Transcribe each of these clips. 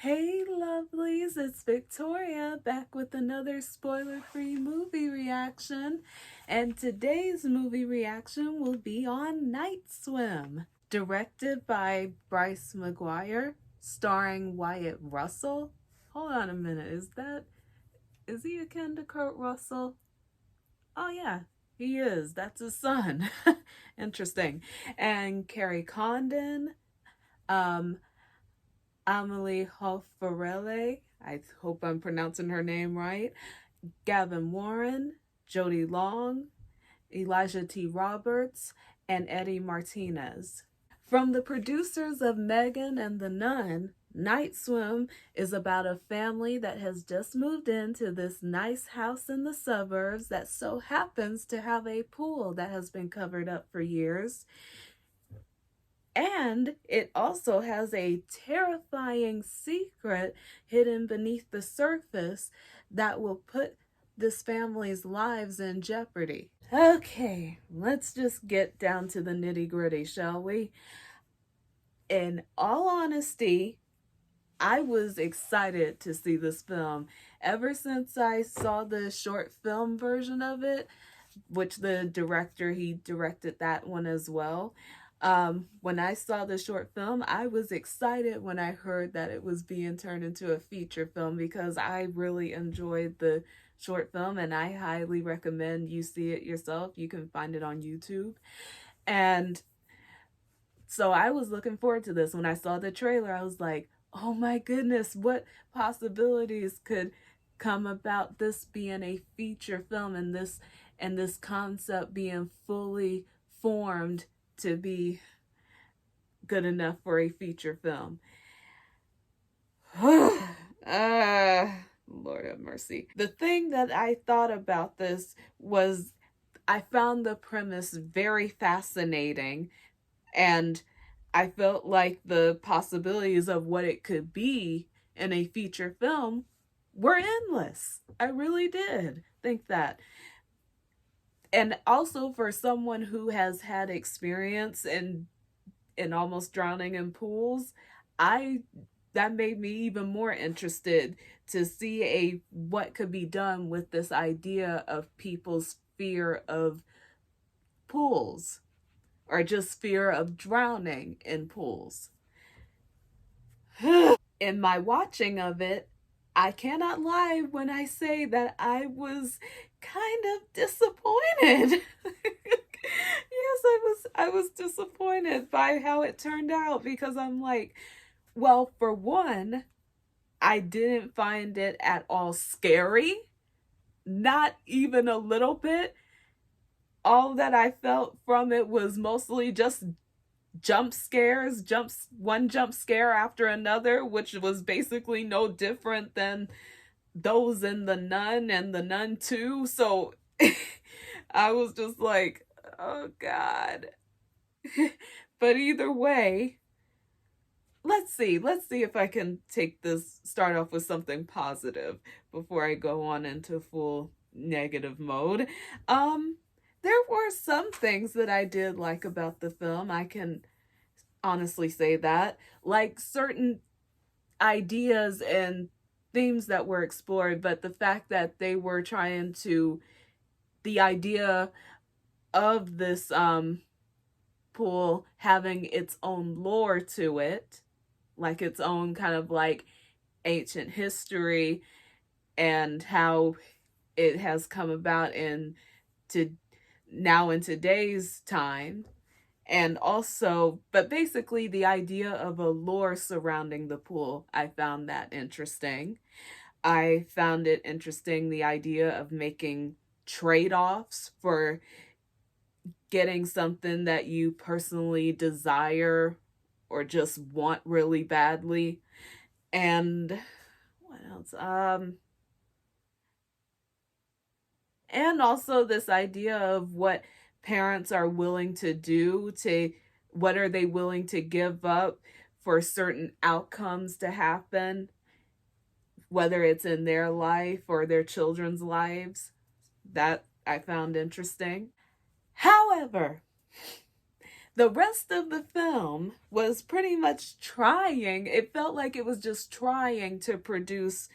Hey lovelies, it's Victoria back with another spoiler-free movie reaction. And today's movie reaction will be on Night Swim, directed by Bryce McGuire, starring Wyatt Russell. Hold on a minute, is he akin to Kurt Russell? Oh yeah, he is. That's his son. Interesting. And Carrie Condon, um, Amelie Hofarele, I hope I'm pronouncing her name right, Gavin Warren, Jody Long, Elijah T. Roberts, and Eddie Martinez. From the producers of Megan and the Nun, Night Swim is about a family that has just moved into this nice house in the suburbs that so happens to have a pool that has been covered up for years. And it also has a terrifying secret hidden beneath the surface that will put this family's lives in jeopardy. Okay, let's just get down to the nitty-gritty, shall we? In all honesty, I was excited to see this film. Ever since I saw the short film version of it, which he directed that one as well. When I saw the short film, I was excited when I heard that it was being turned into a feature film because I really enjoyed the short film and I highly recommend you see it yourself. You can find it on YouTube. And so I was looking forward to this. When I saw the trailer, I was like, oh my goodness, what possibilities could come about this being a feature film and this concept being fully formed to be good enough for a feature film. Lord have mercy. The thing that I thought about this was I found the premise very fascinating, and I felt like the possibilities of what it could be in a feature film were endless. I really did think that. And also for someone who has had experience in almost drowning in pools, I that made me even more interested to see what could be done with this idea of people's fear of pools or just fear of drowning in pools. In my watching of it, I cannot lie when I say that I was kind of disappointed. Yes, I was disappointed by how it turned out because I'm like, well, for one, I didn't find it at all scary, not even a little bit. All that I felt from it was mostly just jump scares, one jump scare after another, which was basically no different than those in The Nun and The Nun 2. So I was just like, oh God. But either way, let's see if I can start off with something positive before I go on into full negative mode. There were some things that I did like about the film. I can honestly say that, like certain ideas and themes that were explored, but the fact that they were trying to the idea of this pool having its own lore to it, like its own kind of like ancient history and how it has come about to now in today's time. And also, but basically the idea of a lore surrounding the pool, I found that interesting. I found it interesting the idea of making trade-offs for getting something that you personally desire or just want really badly. And what else? And also this idea of what parents are willing to do to what are they willing to give up for certain outcomes to happen, whether it's in their life or their children's lives. That I found interesting. However, The rest of the film was pretty much trying. It felt like it was just trying to produce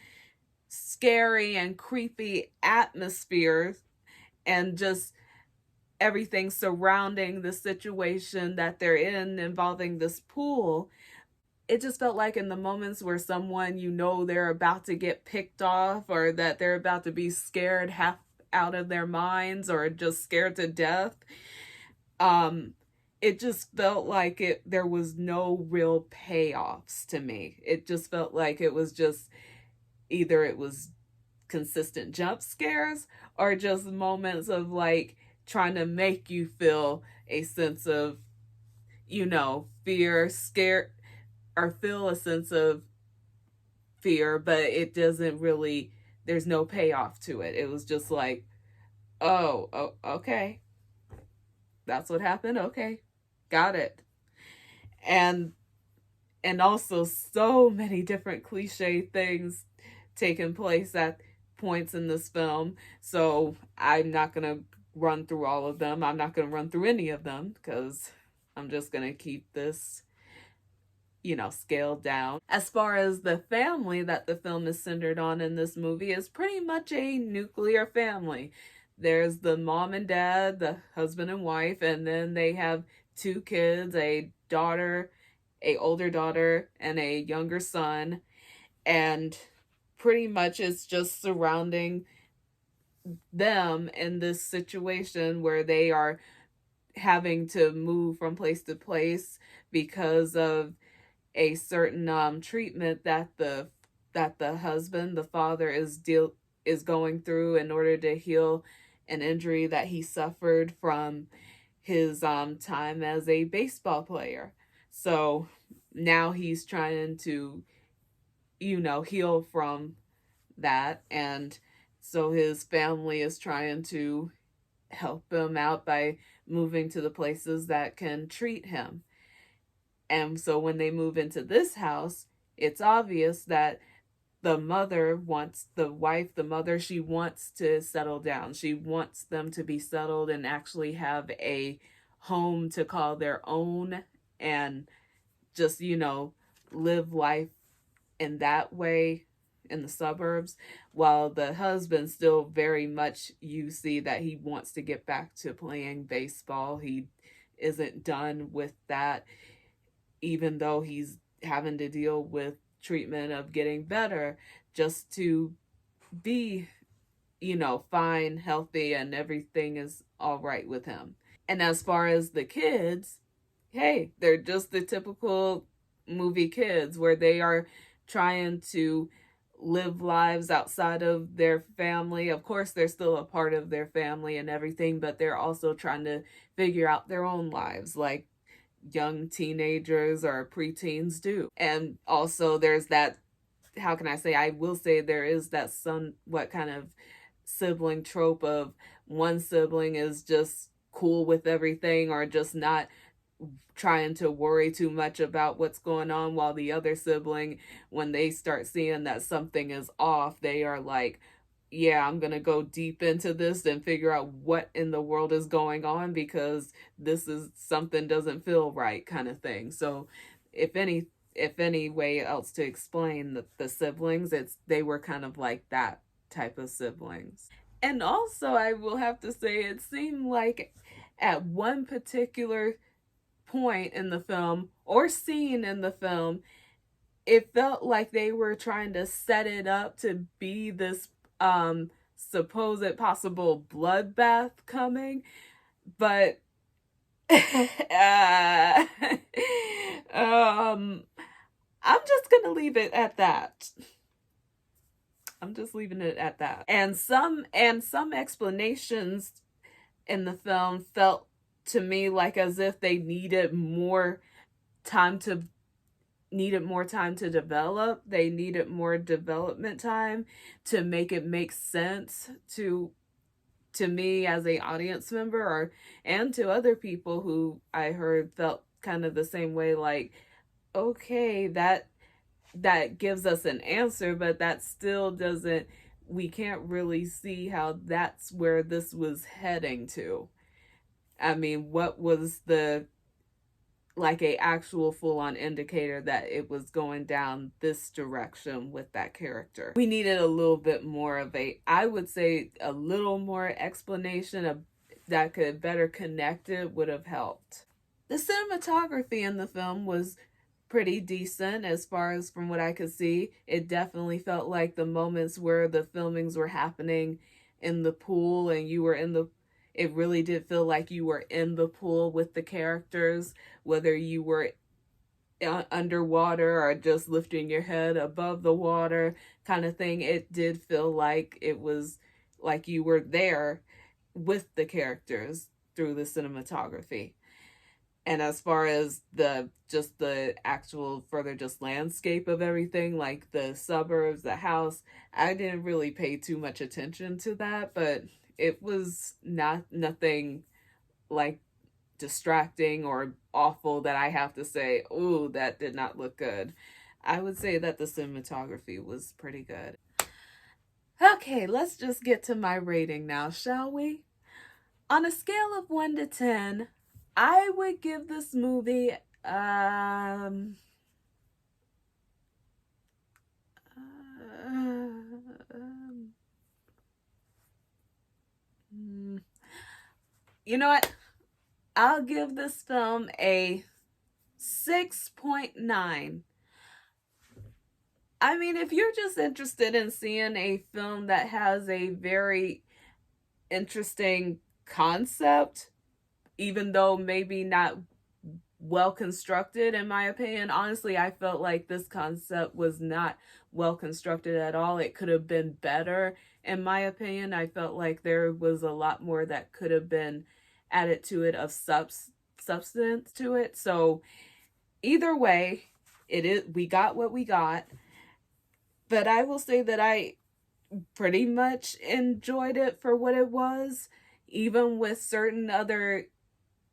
scary and creepy atmosphere and just everything surrounding the situation that they're in involving this pool. It just felt like in the moments where someone, they're about to get picked off or that they're about to be scared half out of their minds or just scared to death, um it just felt like there was no real payoffs to me. It just felt like it was just either it was consistent jump scares or just moments of like trying to make you feel a sense of, fear, scare, or feel a sense of fear, but it doesn't really, there's no payoff to it. It was just like, oh, okay, that's what happened. Okay, got it. And also so many different cliche things taking place at points in this film. So I'm not going to run through all of them. I'm not going to run through any of them because I'm just going to keep this, scaled down. As far as the family that the film is centered on in this movie is pretty much a nuclear family. There's the mom and dad, the husband and wife, and then they have two kids, a daughter, a older daughter, and a younger son. And pretty much it's just surrounding them in this situation where they are having to move from place to place because of a certain treatment that the husband, the father, is going through in order to heal an injury that he suffered from his time as a baseball player. So now he's trying to, heal from that. And so his family is trying to help him out by moving to the places that can treat him. And so when they move into this house, it's obvious that the mother, she wants to settle down. She wants them to be settled and actually have a home to call their own and just, live life in that way in the suburbs, while the husband still very much, you see that he wants to get back to playing baseball. He isn't done with that, even though he's having to deal with treatment of getting better just to be, fine, healthy, and everything is all right with him. And as far as the kids, hey, they're just the typical movie kids where they are trying to live lives outside of their family. Of course, they're still a part of their family and everything, but they're also trying to figure out their own lives like young teenagers or preteens do. And also there's that, how can I say, I will say there is that somewhat kind of sibling trope of one sibling is just cool with everything or just not trying to worry too much about what's going on, while the other sibling, when they start seeing that something is off, they are like, yeah, I'm going to go deep into this and figure out what in the world is going on because this is something doesn't feel right kind of thing. So if any way else to explain the siblings, they were kind of like that type of siblings. And also I will have to say it seemed like at one particular point in the film or scene in the film, it felt like they were trying to set it up to be this supposed possible bloodbath coming, but I'm just gonna leave it at that. I'm just leaving it at that. And some explanations in the film felt to me like as if they time to needed more time to develop. They needed more development time to make it make sense to me as a audience member, or and to other people who I heard felt kind of the same way, like, okay, that gives us an answer, but that still doesn't, we can't really see how that's where this was heading to. I mean, what was the like a actual full-on indicator that it was going down this direction with that character. We needed a little bit more of I would say a little more explanation of that could better connect it would have helped. The cinematography in the film was pretty decent as far as from what I could see. It definitely felt like the moments where the filmings were happening in the pool and you were in the it really did feel like you were in the pool with the characters, whether you were underwater or just lifting your head above the water kind of thing. It did feel like it was like you were there with the characters through the cinematography. And as far as the actual further just landscape of everything, like the suburbs, the house, I didn't really pay too much attention to that, but it was nothing like distracting or awful that I have to say, ooh, that did not look good. I would say that the cinematography was pretty good. Okay, let's just get to my rating now, shall we? On a scale of 1 to 10, I would give this movie you know what? I'll give this film a 6.9. I mean, if you're just interested in seeing a film that has a very interesting concept, even though maybe not well constructed, in my opinion, honestly, I felt like this concept was not well constructed at all. It could have been better, in my opinion. I felt like there was a lot more that could have been added to it of substance to it. So either way, we got what we got. But I will say that I pretty much enjoyed it for what it was, even with certain other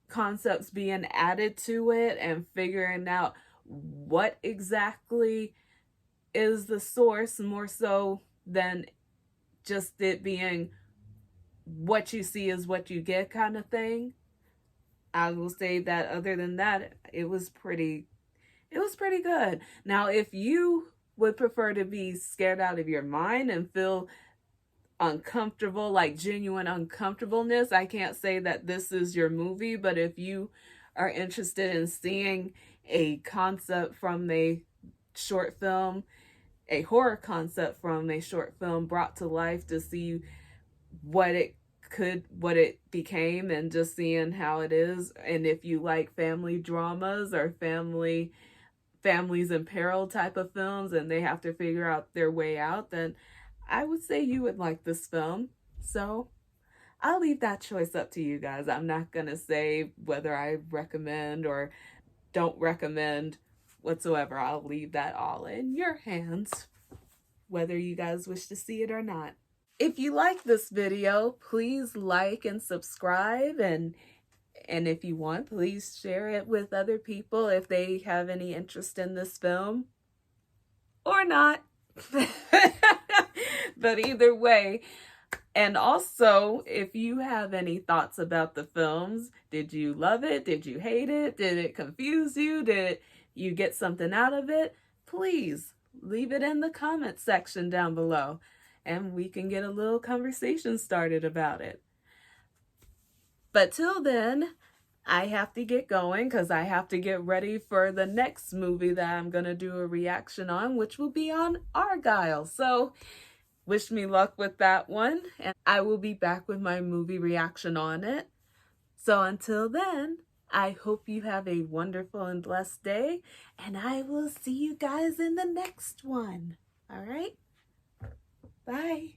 concepts being added to it and figuring out what exactly is the source, more so than just it being what you see is what you get kind of thing. I will say that other than that, it was pretty good. Now, if you would prefer to be scared out of your mind and feel uncomfortable, like genuine uncomfortableness, I can't say that this is your movie, but if you are interested in seeing a concept from a short film, a horror concept from a short film brought to life to see what it became and just seeing how it is, and if you like family dramas or families in peril type of films and they have to figure out their way out, then I would say you would like this film. So I'll leave that choice up to you guys. I'm not gonna say whether I recommend or don't recommend whatsoever. I'll leave that all in your hands, whether you guys wish to see it or not. If you like this video, please like and subscribe, and if you want, please share it with other people if they have any interest in this film or not. But either way, and also if you have any thoughts about the films, did you love it? Did you hate it? Did it confuse you? Did you get something out of it? Please leave it in the comment section down below and we can get a little conversation started about it. But till then, I have to get going because I have to get ready for the next movie that I'm going to do a reaction on, which will be on Argylle. So wish me luck with that one, and I will be back with my movie reaction on it. So until then, I hope you have a wonderful and blessed day, and I will see you guys in the next one. All right? Bye.